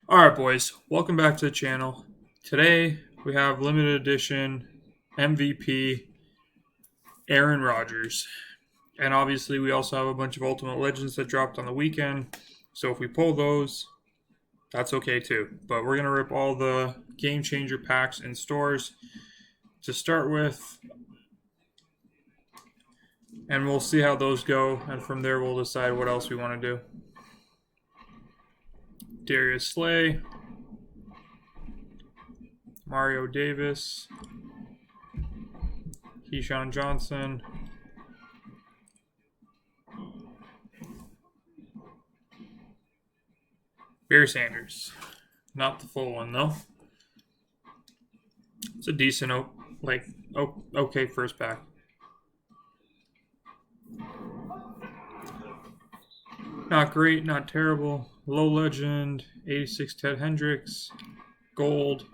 Alright boys, welcome back to the channel. Today we have limited edition MVP Aaron Rodgers. And obviously we also have a bunch of Ultimate Legends that dropped on the weekend. So if we pull those, that's okay too. But we're going to rip all the Game Changer packs in stores to start with. And we'll see how those go. And from there we'll decide what else we want to do. Darius Slay. Mario Davis, Keyshawn Johnson, Barry Sanders. Not the full one though. It's a decent, okay first pack. Not great, not terrible. Low legend, 86 Ted Hendricks, gold.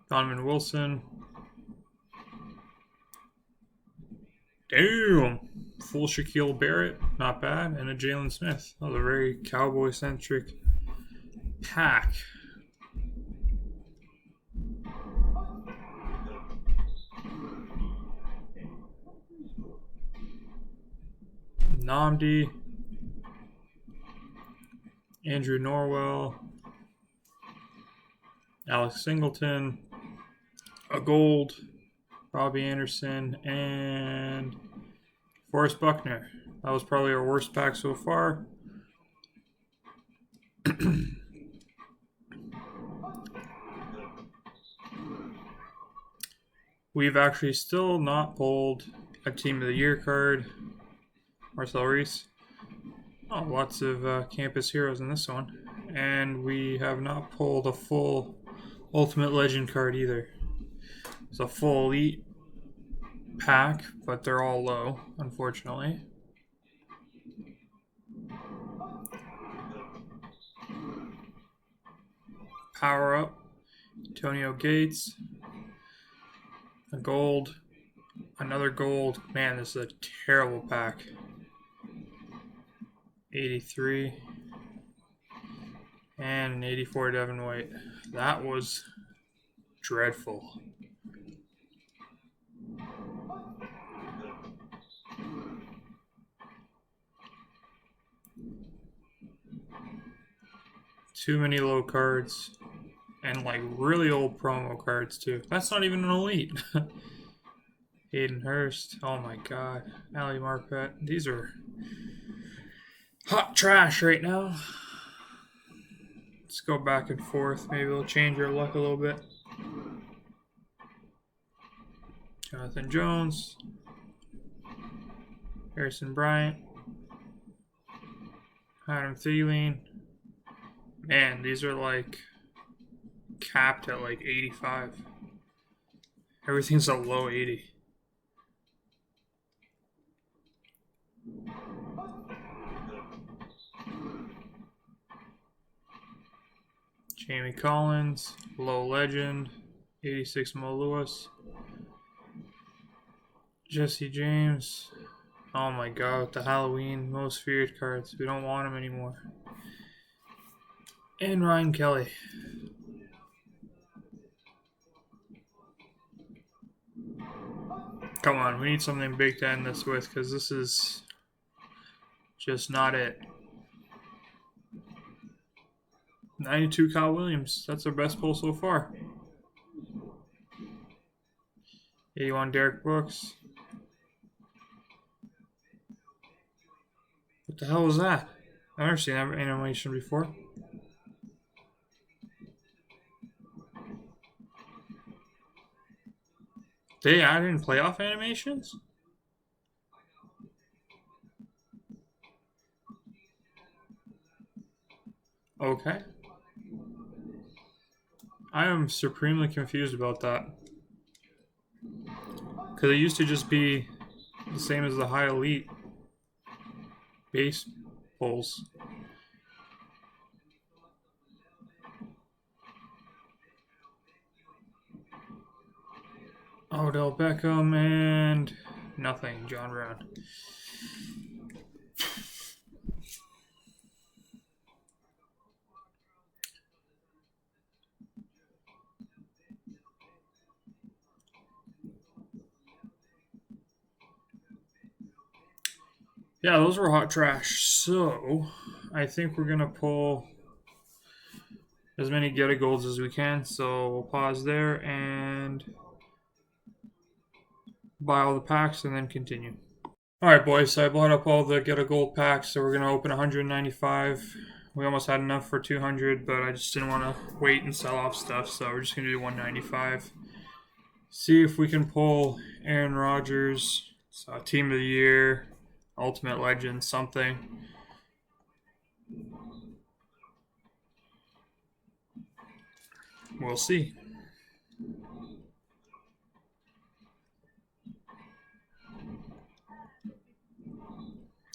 Donovan Wilson. Damn! Full Shaquille Barrett, not bad. And a Jalen Smith. That was a very Cowboy-centric pack. Namdi. Andrew Norwell. Alex Singleton. A gold. Robbie Anderson. And Forrest Buckner. That was probably our worst pack so far. We've actually still not pulled a Team of the Year card. Marcel Reese. Oh, lots of campus heroes in this one. And we have not pulled a full Ultimate Legend card either. It's a full Elite pack, but they're all low, unfortunately. Power Up. Antonio Gates. A gold. Another gold. Man, this is a terrible pack. 83. And an 84 Devin White. That was dreadful. Too many low cards. And like really old promo cards too. That's not even an elite. Hayden Hurst. Oh my god. Ali Marpet. These are hot trash right now. Let's go back and forth. Maybe we'll change our luck a little bit. Jonathan Jones. Harrison Bryant. Adam Thielen. Man, these are like capped at like 85. Everything's a low 80. Jamie Collins, low legend, 86 Mo Lewis. Jesse James. Oh my god, the Halloween most feared cards. We don't want them anymore. And Ryan Kelly. Come on, we need something big to end this with because this is just not it. 92 Kyle Williams. That's our best pull so far. 81 Derek Brooks. What the hell was that? I've never seen that animation before. They added in playoff animations? Okay. I am supremely confused about that. Because it used to just be the same as the high elite base pulls. Odell Beckham and nothing. John Brown. Yeah, those were hot trash. So I think we're gonna pull as many get a golds as we can. So we'll pause there and buy all the packs and then continue. All right, boys. So I bought up all the get a gold packs. So we're gonna open 195. We almost had enough for 200, but I just didn't want to wait and sell off stuff. So we're just gonna do 195. See if we can pull Aaron Rodgers, Team of the Year, Ultimate Legend, something. We'll see.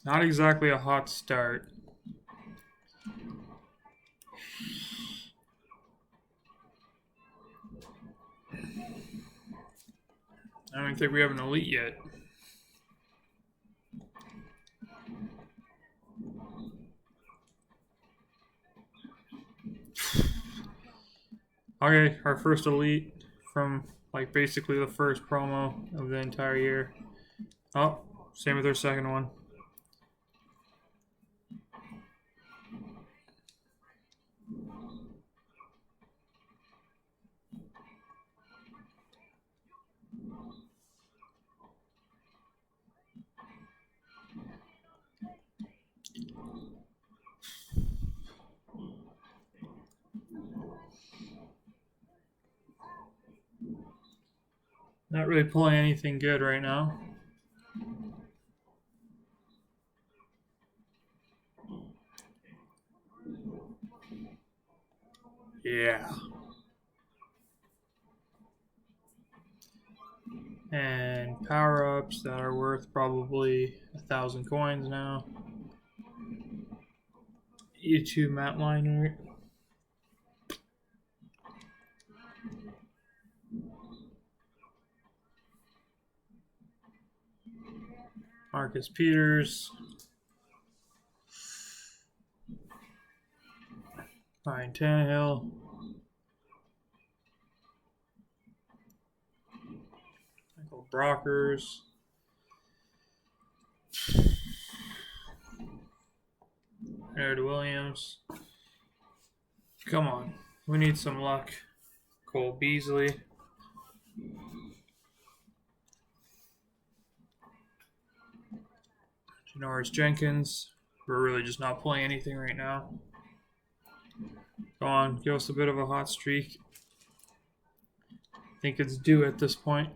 Not exactly a hot start. I don't think we have an elite yet. Okay, our first elite from like basically the first promo of the entire year. Oh, same with our second one. Not really pulling anything good right now. Yeah. And power-ups that are worth probably 1,000 coins now. E2 Matt Liner. Marcus Peters. Ryan Tannehill. Michael Brockers. Ed Williams. Come on. We need some luck. Cole Beasley. Janoris Jenkins. We're really just not playing anything right now. Go on, give us a bit of a hot streak. I think it's due at this point.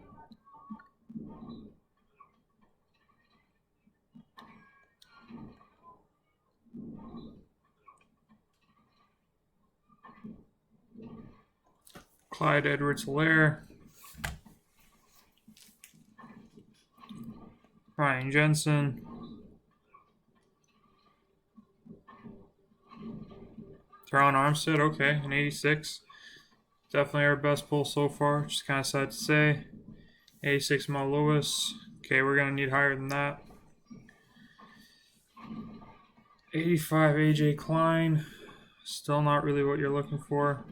Clyde Edwards-Helaire. Ryan Jensen. Teron Armstead, okay, an 86. Definitely our best pull so far, just kind of sad to say. 86 Mo Lewis. Okay, we're going to need higher than that. 85 AJ Klein. Still not really what you're looking for.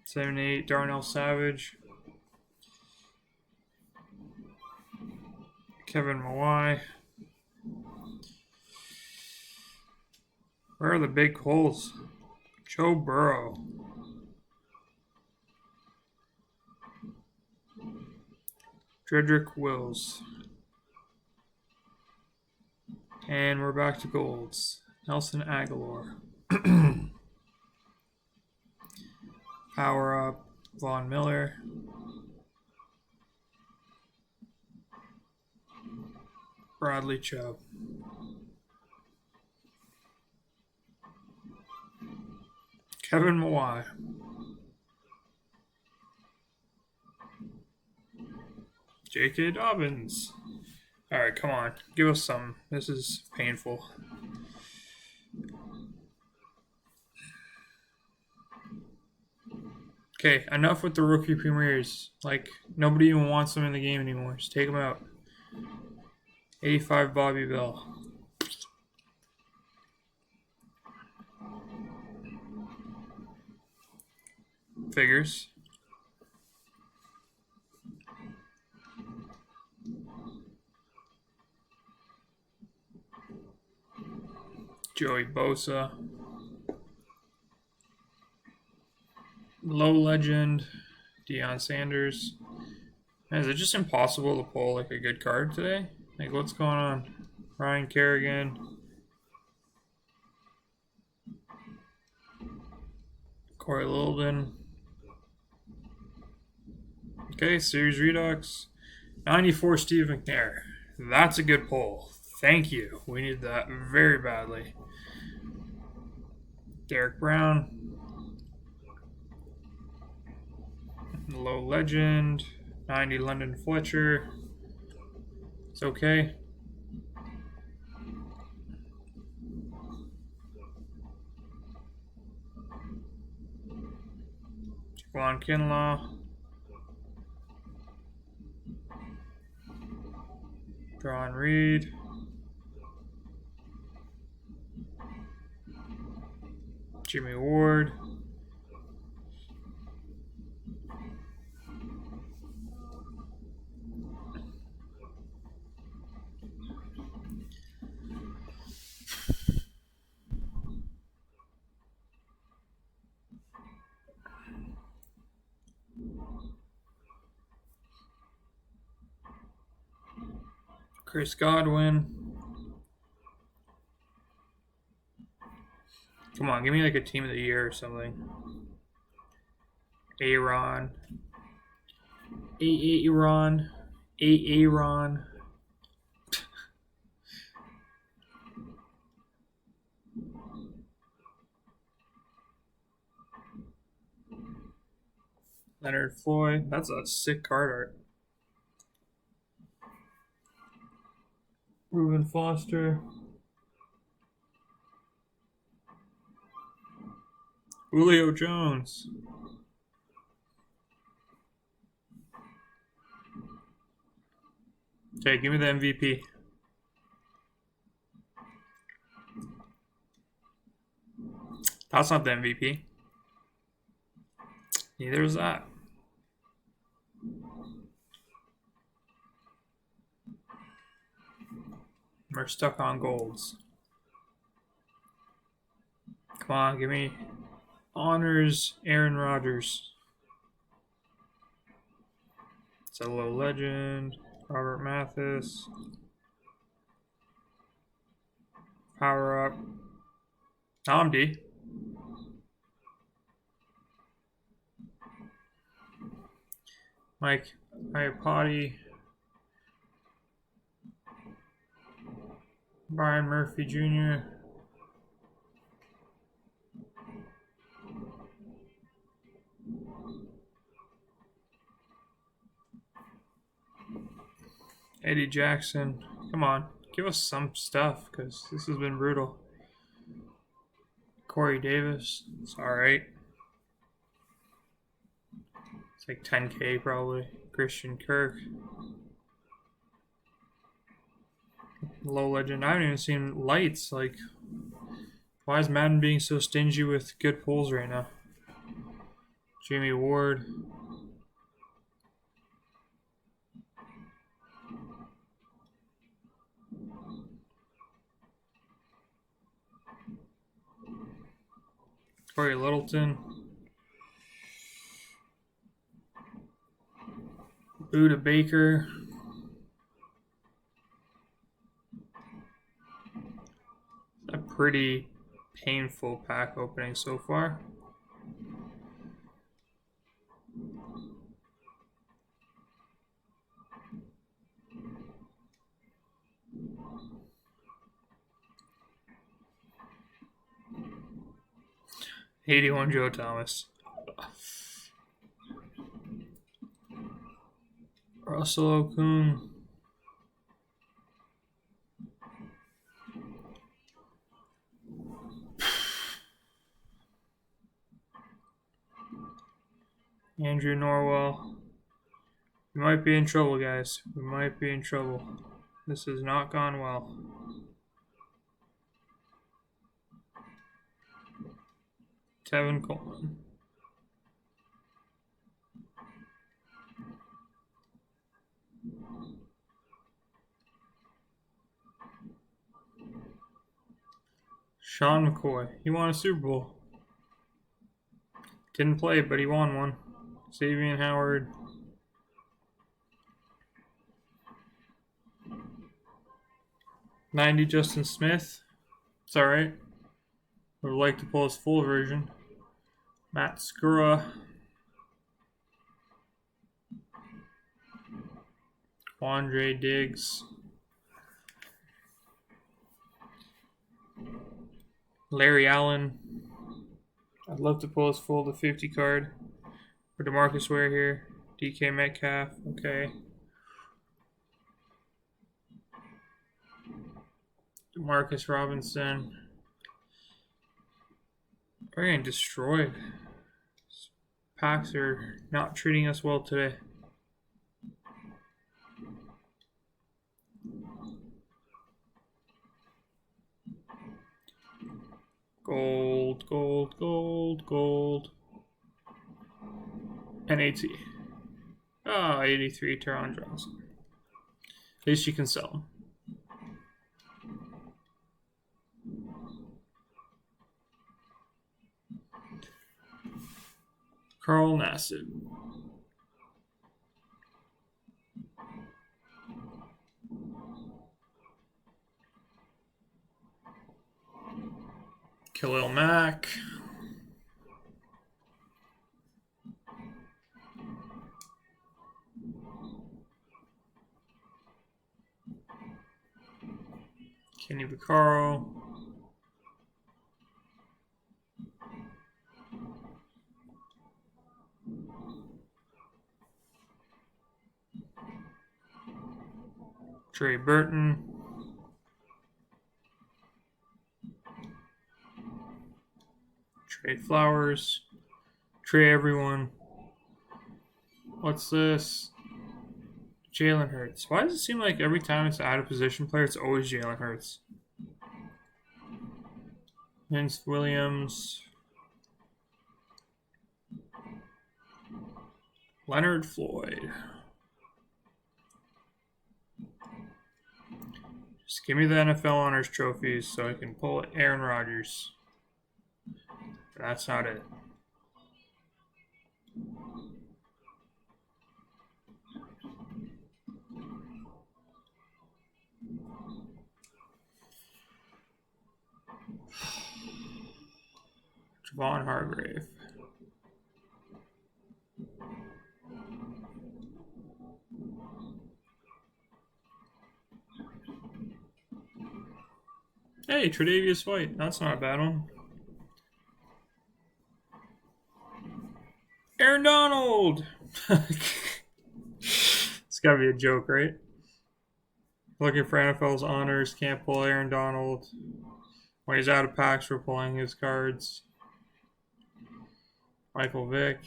78 Darnell Savage. Kevin Mawai. Where are the big holes? Joe Burrow. Jedrick Wills. And we're back to golds. Nelson Aguilar. Power up. Von Miller. Bradley Chubb. Kevin Mawai. J.K. Dobbins. Alright, come on. Give us some. This is painful. Okay, enough with the rookie premieres. Like, nobody even wants them in the game anymore. Just take them out. 85 Bobby Bell. Figures. Joey Bosa. Low legend, Deion Sanders. Man, is it just impossible to pull like a good card today? Like, what's going on? Ryan Kerrigan. Corey Littleton. Okay, Series Redux. 94 Steve McNair. That's a good pull. Thank you. We need that very badly. Derek Brown. Low legend. 90 London Fletcher. It's okay. Jaquan Kinlaw. Drawn Reed. Jimmy Ward. Chris Godwin. Come on, give me like a team of the year or something. Aaron. Aaron. Aaron. Leonard Floyd. That's a sick card art. Reuben Foster. Julio Jones. Okay, give me the MVP. That's not the MVP. Neither is that. We're stuck on golds. Come on, give me honors Aaron Rodgers. It's a low legend. Robert Mathis. Power up. Hamdi. Mike Iapati. Brian Murphy Jr. Eddie Jackson. Come on, give us some stuff because this has been brutal. Corey Davis. It's alright. It's like 10K probably. Christian Kirk. Low legend. I haven't even seen lights. Like, why is Madden being so stingy with good pulls right now? Jimmy Ward. Corey Littleton. Buda Baker. A pretty painful pack opening so far. '81 Joe Thomas. Russell Okung. Andrew Norwell. We might be in trouble, guys. We might be in trouble. This has not gone well. Tevin Coleman. Sean McCoy. He won a Super Bowl. Didn't play, but he won one. Xavier Howard. $90 Justin Smith. It's alright. Would like to pull his full version. Matt Skura. Andre Diggs. Larry Allen. I'd love to pull his full to 50 card. For DeMarcus Ware here. DK Metcalf. Okay. Demarcus Robinson. We're getting destroyed. Packs are not treating us well today. Gold, gold, gold, gold. NAT. Ah, 83, Teron Johnson. At least you can sell them. Carl Nassib. Khalil Mack. Kenny Vaccaro. Trey Burton. Trey Flowers. Trey everyone. What's this? Jalen Hurts. Why does it seem like every time it's out of position player, it's always Jalen Hurts? Vince Williams. Leonard Floyd. Just give me the NFL Honors trophies so I can pull Aaron Rodgers. But that's not it. Javon Hargrave. Hey, Tre'Davious White. That's not a bad one. Aaron Donald! It's gotta be a joke, right? Looking for NFL's honors. Can't pull Aaron Donald. When he's out of packs, we're pulling his cards. Michael Vick.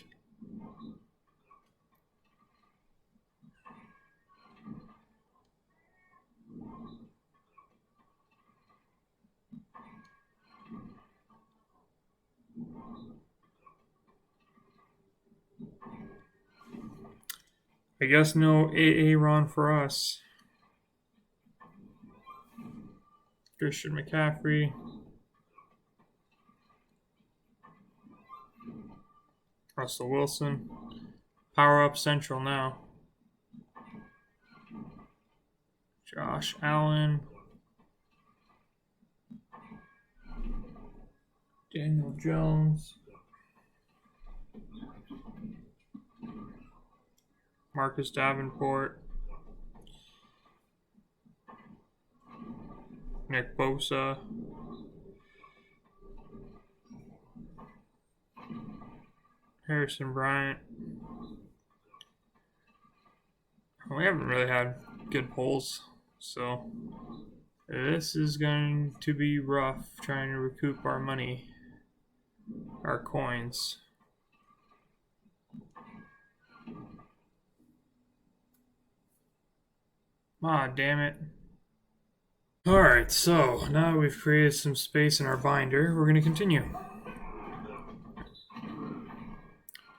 I guess no AA run for us. Christian McCaffrey. Russell Wilson. Power up Central now. Josh Allen. Daniel Jones. Marcus Davenport. Nick Bosa. Harrison Bryant. We haven't really had good pulls, so this is going to be rough trying to recoup our money, our coins. Ah, damn it. Alright, so now we've created some space in our binder, we're going to continue.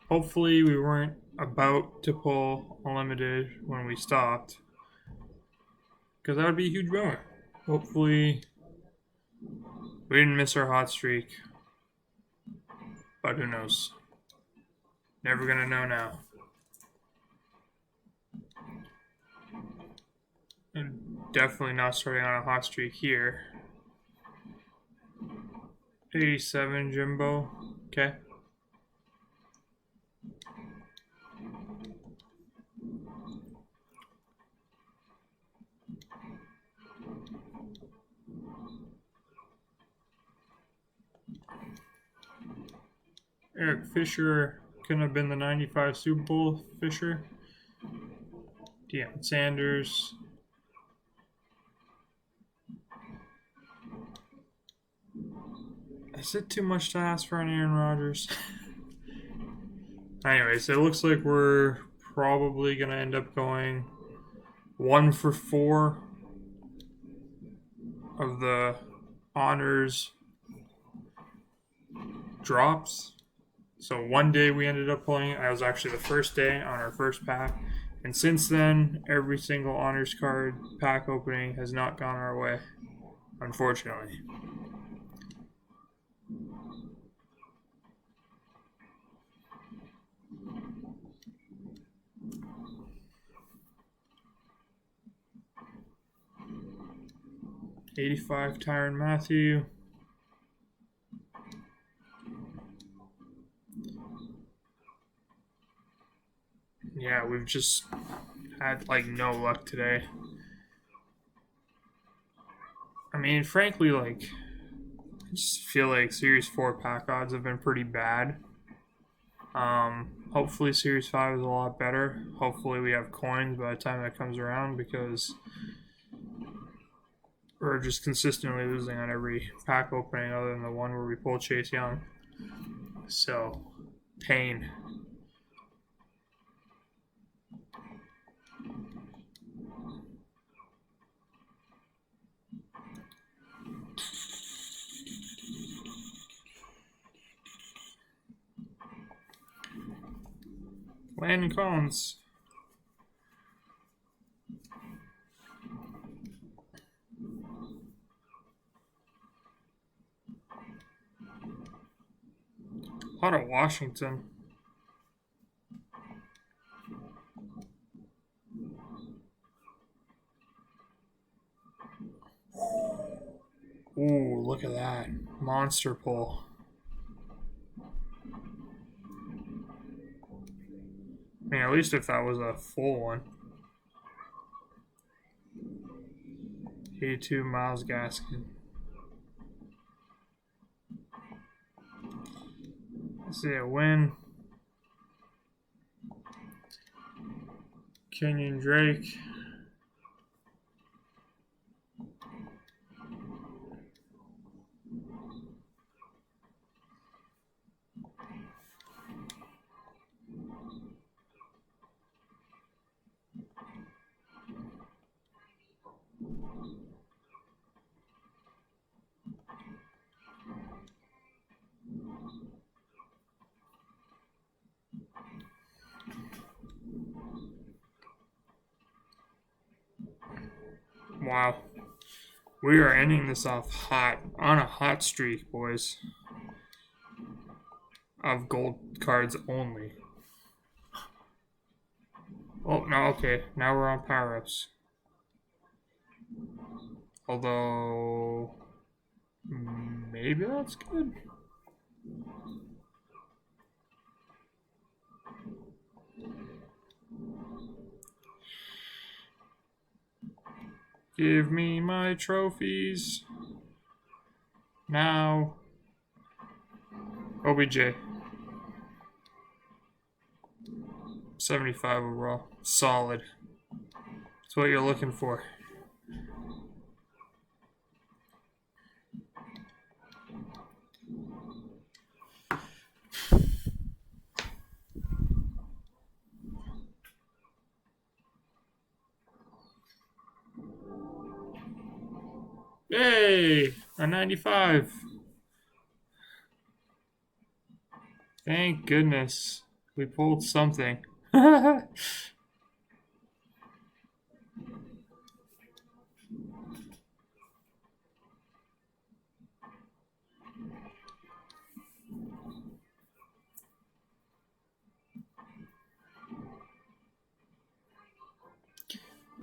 Hopefully we weren't about to pull Unlimited when we stopped, because that would be a huge bummer. Hopefully We didn't miss our hot streak, but who knows? Never gonna know now. And definitely not starting on a hot streak here. 87 Jimbo. Okay. Eric Fisher couldn't have been the 95 Super Bowl Fisher. Deion Sanders. Is it too much to ask for an Aaron Rodgers? Anyways, it looks like we're probably going to end up going 1 for 4 of the honors drops. So one day we ended up pulling, that was actually the first day on our first pack. And since then, every single honors card pack opening has not gone our way, unfortunately. '85 Tyrann Mathieu. Yeah, we've just had like no luck today. I mean, frankly, like, I just feel like Series 4 pack odds have been pretty bad. Hopefully Series 5 is a lot better. Hopefully we have coins by the time that comes around, because we're just consistently losing on every pack opening other than the one where we pull Chase Young. So, pain. Landon Collins. A lot of Washington. Ooh, look at that. Monster pull. I mean, at least if that was a full one. 82 Miles Gaskin. Let's see a win. Kenyon Drake. Wow. We are ending this off hot, on a hot streak, boys. Of gold cards only. Oh, no, okay. Now we're on power-ups. Although, maybe that's good. Give me my trophies. Now. OBJ. 75 overall. Solid. That's what you're looking for. Yay! A 95. Thank goodness. We pulled something.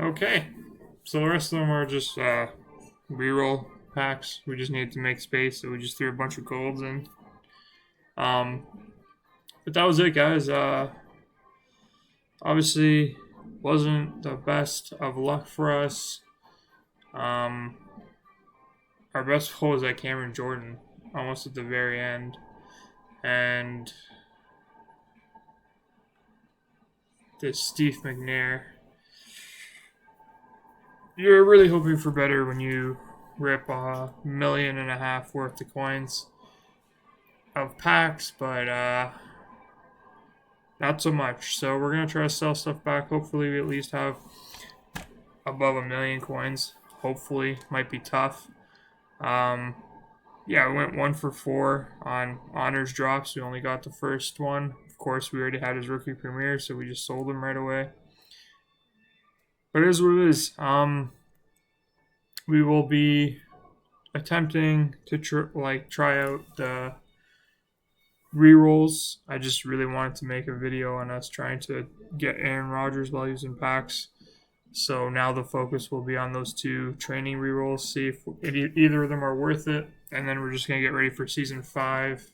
Okay, so the rest of them are just reroll packs. We just needed to make space, so we just threw a bunch of golds in. Um, but that was it, guys. Obviously, wasn't the best of luck for us. Um, our best pull was that Cameron Jordan, almost at the very end, and this Steve McNair. You're really hoping for better when you rip $1.5 million worth of coins of packs, but not so much. So we're gonna try to sell stuff back. Hopefully, we at least have above 1 million coins. Hopefully, might be tough. Yeah, we went 1 for 4 on honors drops. We only got the first one. Of course, we already had his rookie premiere, so we just sold him right away. But it is what it is. We will be attempting to try out the rerolls. I just really wanted to make a video on us trying to get Aaron Rodgers while using packs. So now the focus will be on those 2 training rerolls. See if either of them are worth it, and then we're just gonna get ready for season 5.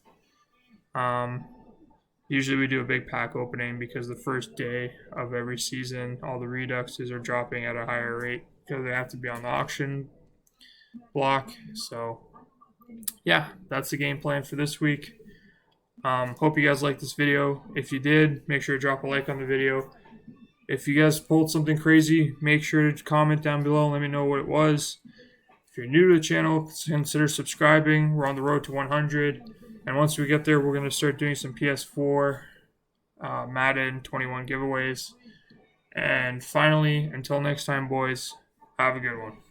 Usually we do a big pack opening because the first day of every season, all the reduxes are dropping at a higher rate because they have to be on the auction block. So yeah, that's the game plan for this week. Hope you guys liked this video. If you did, make sure to drop a like on the video. If you guys pulled something crazy, make sure to comment down below and let me know what it was. If you're new to the channel, consider subscribing. We're on the road to 100. And once we get there, we're going to start doing some PS4, Madden 21 giveaways. And finally, until next time, boys, have a good one.